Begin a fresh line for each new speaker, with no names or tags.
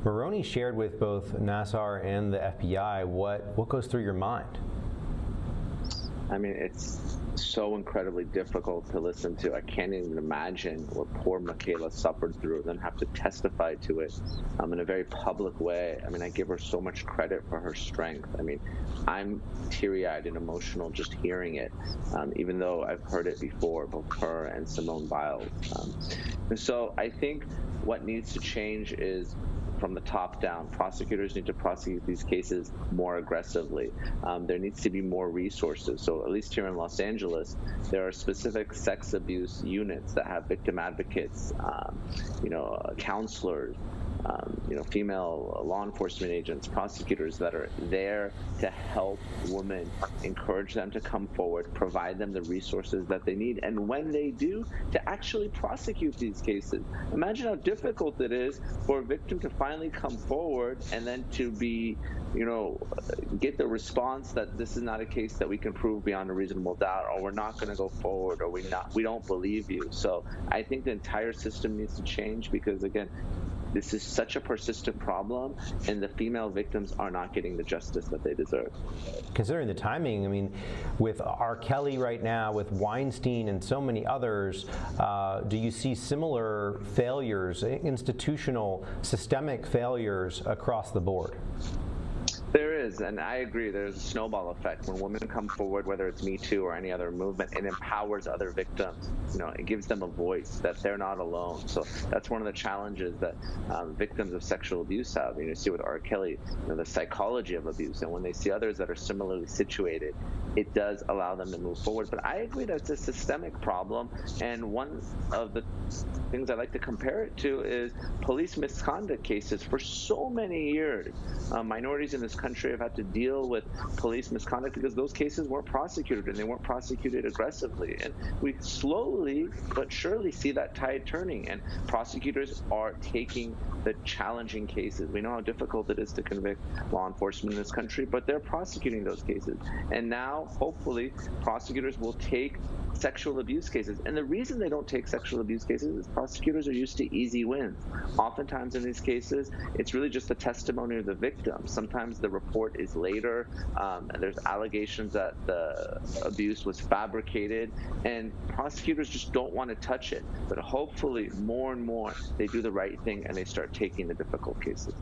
Moroni shared with both Nassar and the FBI what goes through your mind.
I mean, it's so incredibly difficult to listen to. I can't even imagine what poor Michaela suffered through, then have to testify to it in a very public way. I mean, I give her so much credit for her strength. I mean, I'm teary-eyed and emotional just hearing it, even though I've heard it before, both her and Simone Biles. And so I think what needs to change is from the top down. Prosecutors need to prosecute these cases more aggressively. There needs to be more resources. So at least here in Los Angeles, there are specific sex abuse units that have victim advocates, counselors, female law enforcement agents, prosecutors that are there to help women, encourage them to come forward, provide them the resources that they need, and when they do, to actually prosecute these cases. Imagine how difficult it is for a victim to finally come forward and then to be, get the response that this is not a case that we can prove beyond a reasonable doubt, or we're not going to go forward, or we don't believe you. So I think the entire system needs to change because, again, this is such a persistent problem, and the female victims are not getting the justice that they deserve.
Considering the timing, I mean, with R. Kelly right now, with Weinstein and so many others, do you see similar failures, institutional, systemic failures across the board?
There is, and I agree, there's a snowball effect. When women come forward, whether it's Me Too or any other movement, it empowers other victims. It gives them a voice that they're not alone. So that's one of the challenges that victims of sexual abuse have. You see with R. Kelly, the psychology of abuse, and when they see others that are similarly situated, it does allow them to move forward. But I agree that it's a systemic problem, and one of the things I like to compare it to is police misconduct cases. For so many years, minorities in this country have had to deal with police misconduct because those cases weren't prosecuted, and they weren't prosecuted aggressively. And we slowly but surely see that tide turning, and prosecutors are taking the challenging cases. We know how difficult it is to convict law enforcement in this country, but they're prosecuting those cases. And now, hopefully, prosecutors will take sexual abuse cases. And the reason they don't take sexual abuse cases is prosecutors are used to easy wins. Oftentimes in these cases, it's really just the testimony of the victim. Sometimes the report is later, and there's allegations that the abuse was fabricated, and prosecutors just don't want to touch it. But hopefully, more and more, they do the right thing and they start taking the difficult cases.